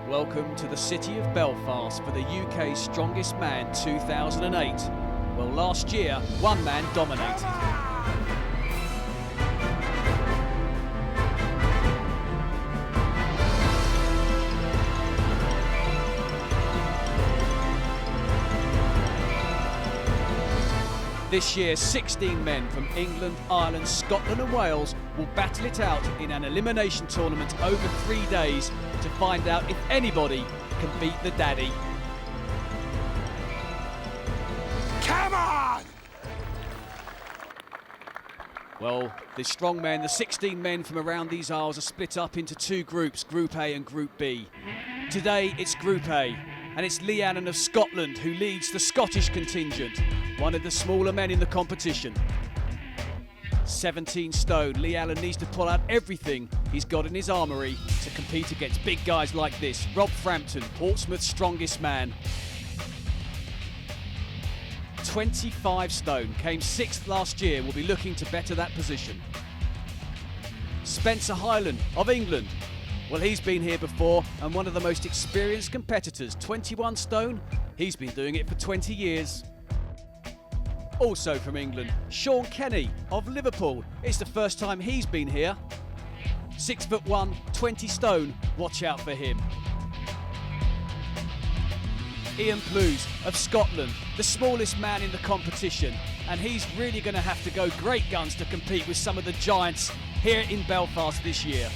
Welcome to the city of Belfast for the UK's Strongest Man 2008. Well, last year, one man dominated. This year, 16 men from England, Ireland, Scotland and Wales will battle it out in an elimination tournament over 3 days to find out if anybody can beat the daddy. Come on! Well, the strong men, the 16 men from around these isles are split up into two groups, Group A and Group B. Today, it's Group A, and it's Lee Allen of Scotland who leads the Scottish contingent, one of the smaller men in the competition. 17 stone, Lee Allen needs to pull out everything he's got in his armoury to compete against big guys like this. Rob Frampton, Portsmouth's strongest man. 25 stone, came 6th last year, will be looking to better that position. Spencer Highland of England, well, he's been here before and one of the most experienced competitors. 21 stone, he's been doing it for 20 years. Also from England, Shaun Kenny of Liverpool. It's the first time he's been here. 6'1", 20 stone, watch out for him. Ian Plews of Scotland, the smallest man in the competition, and he's really going to have to go great guns to compete with some of the giants here in Belfast this year.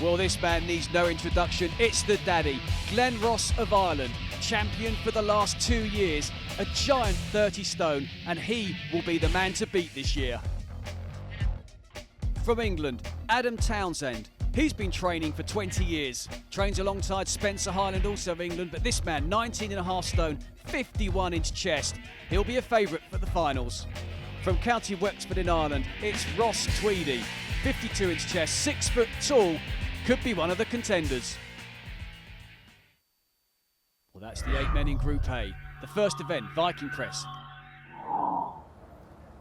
Well, this man needs no introduction, it's the daddy, Glen Ross of Ireland, champion for the last 2 years, a giant 30 stone, and he will be the man to beat this year. From England, Adam Townsend. He's been training for 20 years, trains alongside Spencer Highland, also of England, but this man, 19.5 stone, 51-inch chest. He'll be a favourite for the finals. From County Wexford in Ireland, it's Ross Tweedy, 52-inch chest, 6 foot tall, could be one of the contenders. Well, that's the 8 men in Group A. The first event, Viking Press.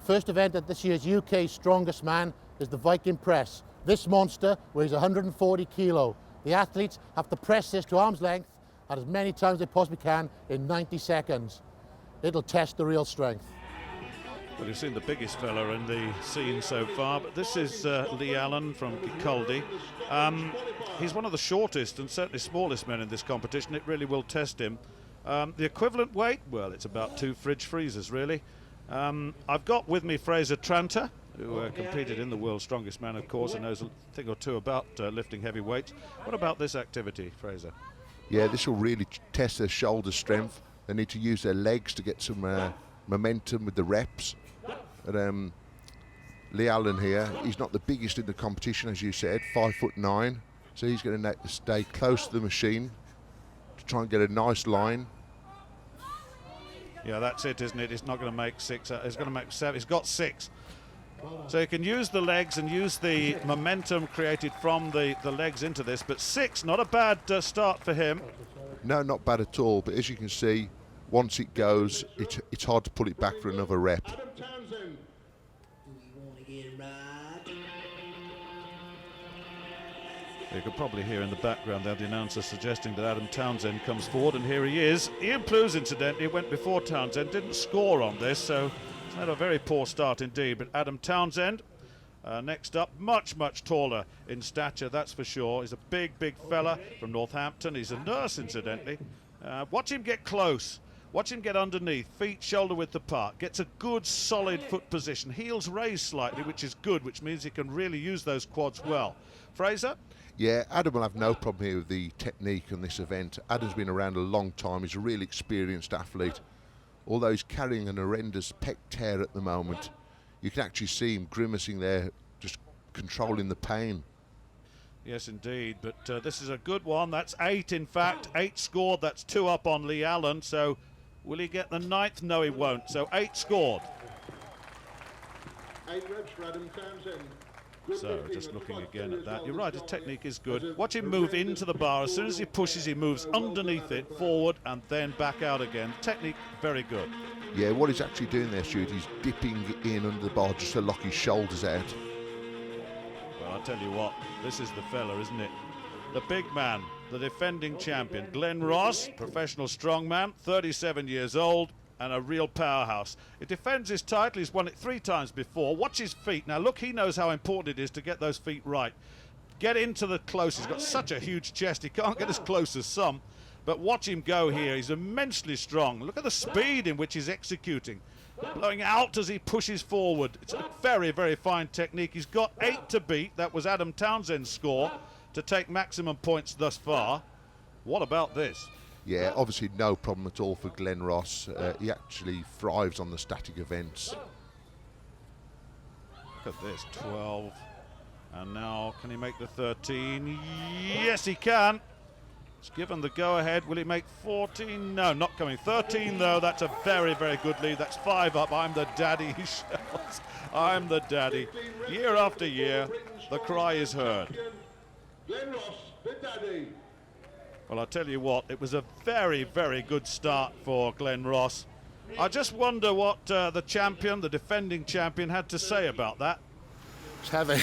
First event at this year's UK's Strongest Man is the Viking Press. This monster weighs 140 kilo. The athletes have to press this to arm's length and as many times as they possibly can in 90 seconds. It'll test the real strength. Well, you've seen the biggest fella in the scene so far, but this is Lee Allen from Caldy. He's one of the shortest and certainly smallest men in this competition. It really will test him. The equivalent weight, well, it's about 2 fridge freezers, really. I've got with me Fraser Tranter, who competed in the World's Strongest Man, of course, and knows a thing or two about lifting heavy weights. What about this activity, Fraser? Yeah, this will really test their shoulder strength. They need to use their legs to get some momentum with the reps. But, Lee Allen here, he's not the biggest in the competition, as you said, 5'9", so he's going to stay close to the machine to try and get a nice line. Yeah, that's it, isn't it? It's not going to make 6. It's going to make 7. He's got 6. So you can use the legs and use the momentum created from the legs into this, but 6, not a bad start for him. No, not bad at all, but as you can see, once it goes, it's hard to pull it back for another rep. You could probably hear in the background there the announcer suggesting that Adam Townsend comes forward, and here he is. Ian Plews, incidentally, went before Townsend, didn't score on this, so it's had a very poor start indeed. But Adam Townsend, next up, much taller in stature, that's for sure. He's a big fella from Northampton. He's a nurse, incidentally. Watch him get close. Watch him get underneath, feet shoulder width apart, gets a good solid foot position, heels raised slightly, which is good, which means he can really use those quads well. Fraser? Yeah, Adam will have no problem here with the technique on this event. Adam's been around a long time, he's a really experienced athlete. Although he's carrying an horrendous pec tear at the moment, you can actually see him grimacing there, just controlling the pain. Yes, indeed, but this is a good one. That's 8, in fact. 8 scored, that's 2 up on Lee Allen, so will he get the 9th? No, he won't, so 8 scored. 8 reps for Adam Townsend. So just looking again at that, you're right, his technique is good. Watch him move into the bar. As soon as he pushes, he moves underneath it, forward, and then back out again. Technique, very good. Yeah, what he's actually doing there, Stuart, he's dipping in under the bar just to lock his shoulders out. Well, I'll tell you what, this is the fella, isn't it? The big man, the defending champion. Glen Ross, professional strongman, 37 years old, and a real powerhouse. He defends his title. He's won it 3 times before. Watch his feet. Now look, he knows how important it is to get those feet right. Get into the close. He's got such a huge chest. He can't get as close as some. But watch him go here. He's immensely strong. Look at the speed in which he's executing. Blowing out as he pushes forward. It's a very, very fine technique. He's got 8 to beat. That was Adam Townsend's score to take maximum points thus far. What about this? Yeah, obviously no problem at all for Glen Ross. He actually thrives on the static events. Look at this, 12. And now, can he make the 13? Yes, he can. It's given the go-ahead. Will he make 14? No, not coming. 13, though. That's a very, very good lead. That's 5 up. I'm the daddy, he shouts. I'm the daddy. Year after year, the cry is heard. Glen Ross, the daddy. Well, I'll tell you what, it was a very, very good start for Glen Ross. I just wonder what the champion, the defending champion, had to say about that. It's heavy.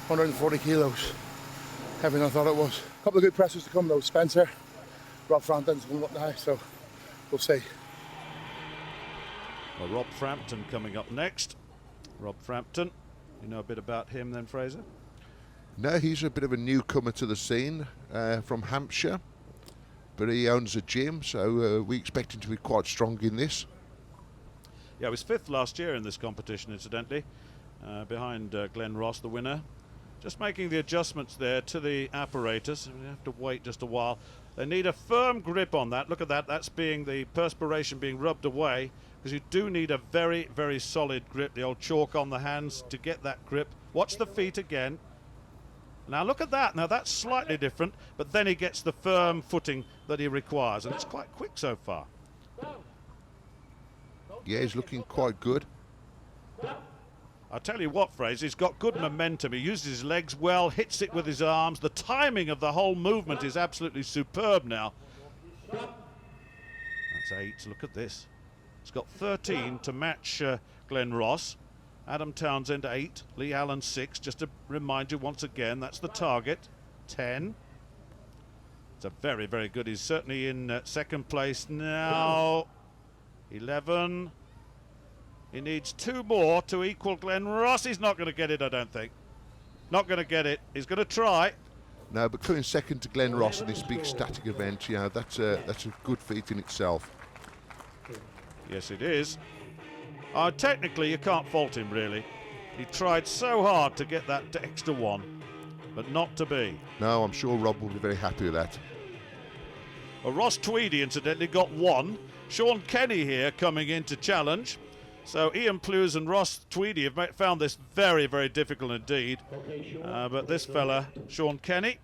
140 kilos. Heavier than I thought it was. A couple of good pressers to come though. Spencer, Rob Frampton's coming up now, so we'll see. Well, Rob Frampton coming up next. Rob Frampton, you know a bit about him then, Fraser? No, he's a bit of a newcomer to the scene from Hampshire, but he owns a gym, so we expect him to be quite strong in this. Yeah, he was 5th last year in this competition, incidentally, behind Glen Ross, the winner. Just making the adjustments there to the apparatus. We have to wait just a while. They need a firm grip on that. Look at that. That's being the perspiration being rubbed away, because you do need a very, very solid grip. The old chalk on the hands to get that grip. Watch the feet again. Now look at that. Now that's slightly different, but then he gets the firm footing that he requires, and it's quite quick so far. Yeah, he's looking quite good. I'll tell you what, Fraser, he's got good momentum. He uses his legs well, hits it with his arms. The timing of the whole movement is absolutely superb now. That's 8. Look at this. He's got 13 to match Glen Ross. Adam Townsend 8, Lee Allen 6. Just to remind you once again, that's the target. 10. It's a very, very good. He's certainly in second place now. 11. He needs 2 more to equal Glen Ross. He's not going to get it, I don't think. Not going to get it. He's going to try. No, but coming second to Glen Ross in this big static event, you know, that's a good feat in itself. Yes, it is. Technically, you can't fault him, really. He tried so hard to get that extra 1, but not to be. No, I'm sure Rob will be very happy with that. Well, Ross Tweedy, incidentally, got 1. Shaun Kenny here coming in to challenge. So Ian Plews and Ross Tweedy have found this very, very difficult indeed. But this fella, Shaun Kenny,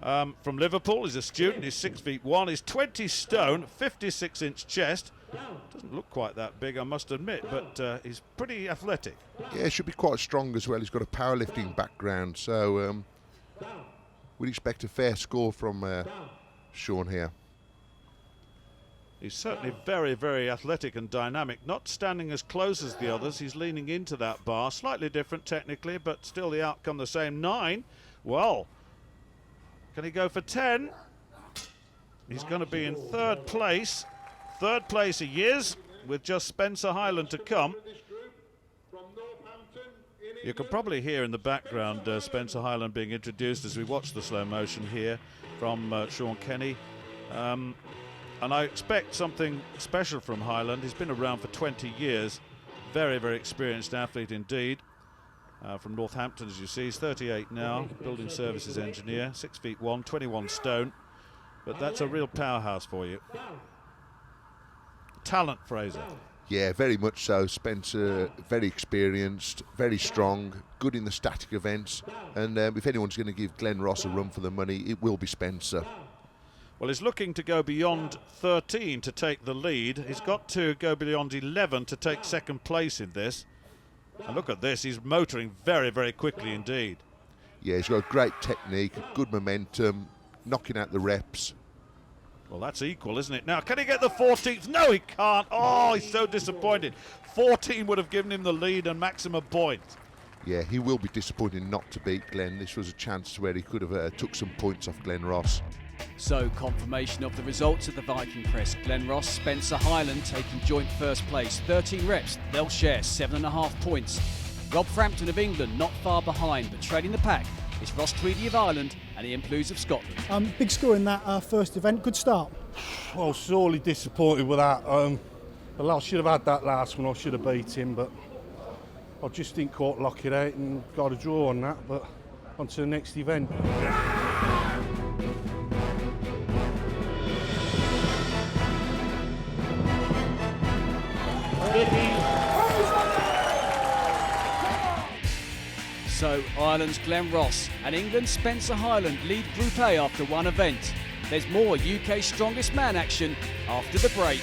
from Liverpool, he's a student. He's 6'1". He's 20 stone, 56-inch chest. Doesn't look quite that big, I must admit, but he's pretty athletic. Yeah, he should be quite strong as well. He's got a powerlifting background, so we'd expect a fair score from Shaun here. He's certainly very, very athletic and dynamic, not standing as close as the others. He's leaning into that bar, slightly different technically, but still the outcome the same. 9. Well, can he go for 10? He's going to be in 3rd place. 3rd place he is, with just Spencer Highland to come. You can probably hear in the background Spencer Highland being introduced as we watch the slow motion here from Shaun Kenny. And I expect something special from Highland. He's been around for 20 years. Very, very experienced athlete indeed. From Northampton, as you see. He's 38 now, building services engineer, 6'1", 21 stone. But that's a real powerhouse for you. Talent, Fraser. Yeah, very much so. Spencer, very experienced, very strong, good in the static events. And if anyone's going to give Glen Ross a run for the money, it will be Spencer. Well, he's looking to go beyond 13 to take the lead. He's got to go beyond 11 to take 2nd place in this. And look at this, he's motoring very, very quickly indeed. Yeah, he's got great technique, good momentum, knocking out the reps. Well, that's equal, isn't it? Now, can he get the 14th? No, he can't. Oh, he's so disappointed. 14 would have given him the lead and maximum points. Yeah, he will be disappointed not to beat Glen. This was a chance where he could have took some points off Glen Ross. So, confirmation of the results at the Viking Press. Glen Ross, Spencer, Highland taking joint first place. 13 reps, they'll share 7.5 points. Rob Frampton of England not far behind, but trailing the pack is Ross Tweedy of Ireland and Ian Plews of Scotland. Big score in that first event, good start. Well, sorely disappointed with that. I should have had that last one, I should have beat him, but I just didn't quite lock it out and got a draw on that, but on to the next event. So, Ireland's Glen Ross and England's Spencer Highland lead Group A after one event. There's more UK Strongest Man action after the break.